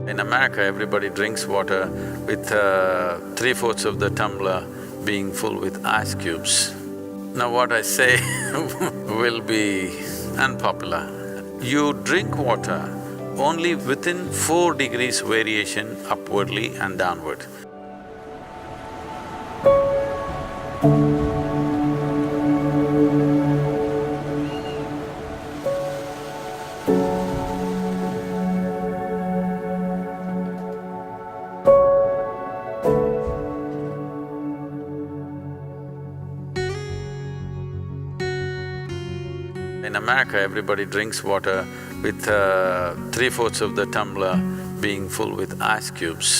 In America, everybody drinks water with 3/4 of the tumbler being full with ice cubes. Now what I say will be unpopular. You drink water only within 4 degrees variation upwardly and downward. In America, everybody drinks water with 3/4 of the tumbler being full with ice cubes.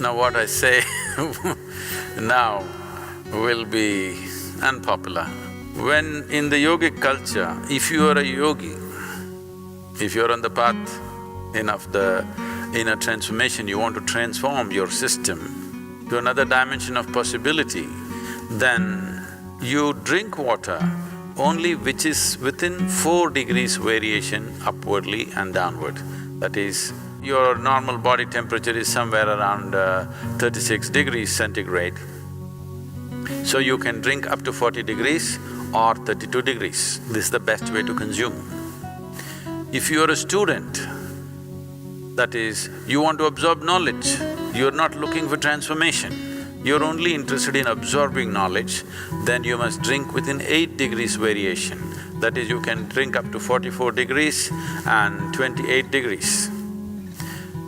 Now what I say now will be unpopular. When in the yogic culture, if you are a yogi, if you're on the path of the inner transformation, you want to transform your system to another dimension of possibility, then you drink water only which is within 4 degrees variation upwardly and downward. That is, your normal body temperature is somewhere around 36 degrees centigrade. So you can drink up to 40 degrees or 32 degrees. This is the best way to consume. If you're a student, that is, you want to absorb knowledge, you're not looking for transformation, you're only interested in absorbing knowledge, then you must drink within 8 degrees variation. That is, you can drink up to 44 degrees and 28 degrees.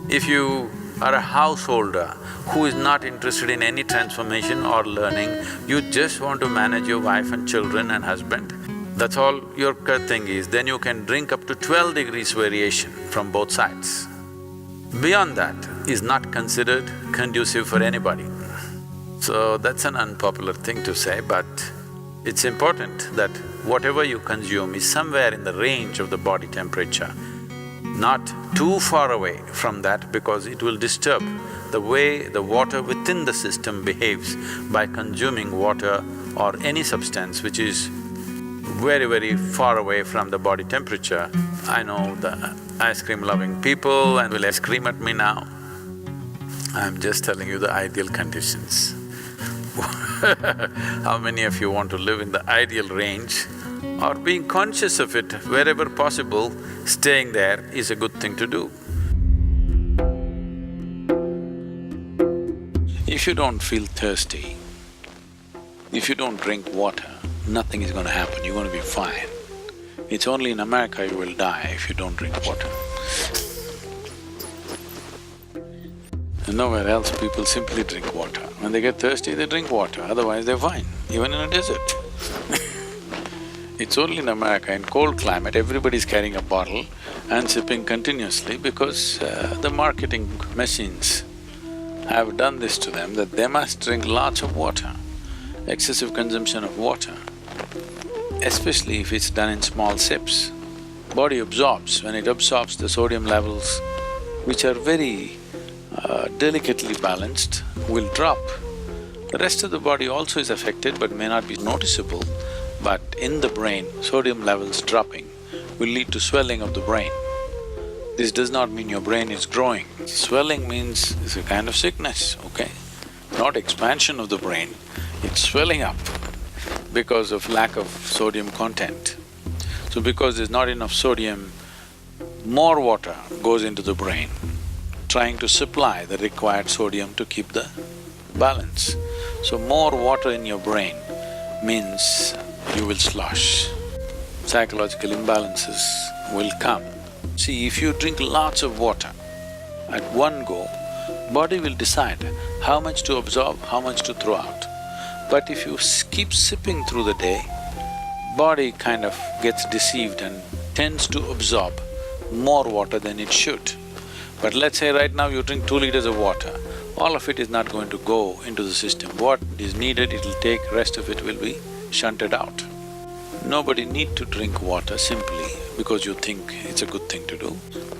If you are a householder who is not interested in any transformation or learning, you just want to manage your wife and children and husband, that's all your thing is, then you can drink up to 12 degrees variation from both sides. Beyond that is not considered conducive for anybody. So that's an unpopular thing to say, but it's important that whatever you consume is somewhere in the range of the body temperature, not too far away from that, because it will disturb the way the water within the system behaves by consuming water or any substance which is very far away from the body temperature. I know the ice cream loving people and will scream at me now. I'm just telling you the ideal conditions. How many of you want to live in the ideal range or being conscious of it wherever possible, staying there is a good thing to do. If you don't feel thirsty, if you don't drink water, nothing is gonna happen, you're gonna be fine. It's only in America you will die if you don't drink water. And nowhere else people simply drink water. When they get thirsty, they drink water, otherwise they're fine, even in a desert. It's only in America, in cold climate, everybody's carrying a bottle and sipping continuously because the marketing machines have done this to them that they must drink lots of water. Excessive consumption of water, especially if it's done in small sips, body absorbs. When it absorbs, the sodium levels, which are very delicately balanced, will drop. The rest of the body also is affected but may not be noticeable, but in the brain, sodium levels dropping will lead to swelling of the brain. This does not mean your brain is growing. Swelling means it's a kind of sickness, okay? Not expansion of the brain, it's swelling up because of lack of sodium content. So because there's not enough sodium, more water goes into the brain, trying to supply the required sodium to keep the balance. So more water in your brain means you will slosh. Psychological imbalances will come. See, if you drink lots of water at one go, body will decide how much to absorb, how much to throw out. But if you keep sipping through the day, body kind of gets deceived and tends to absorb more water than it should. But let's say right now you drink 2 liters of water, all of it is not going to go into the system. What is needed, it'll take, rest of it will be shunted out. Nobody need to drink water simply because you think it's a good thing to do.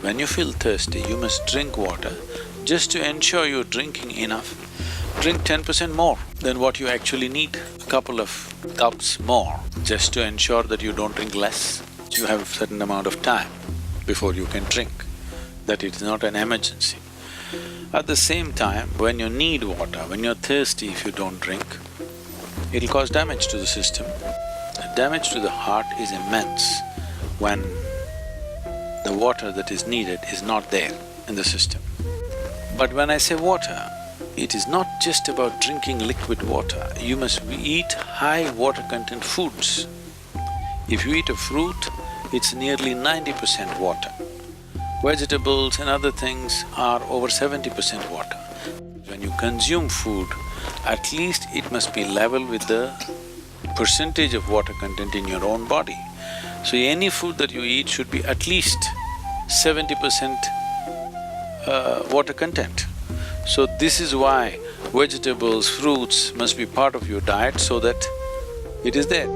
When you feel thirsty, you must drink water just to ensure you're drinking enough. Drink 10% more than what you actually need, a couple of cups more, just to ensure that you don't drink less. You have a certain amount of time before you can drink, that it's not an emergency. At the same time, when you need water, when you're thirsty, if you don't drink, it'll cause damage to the system. The damage to the heart is immense when the water that is needed is not there in the system. But when I say water, it is not just about drinking liquid water, you must eat high water content foods. If you eat a fruit, it's nearly 90% water. Vegetables and other things are over 70% water. When you consume food, at least it must be level with the percentage of water content in your own body. So any food that you eat should be at least 70% water content. So this is why vegetables, fruits must be part of your diet so that it is there.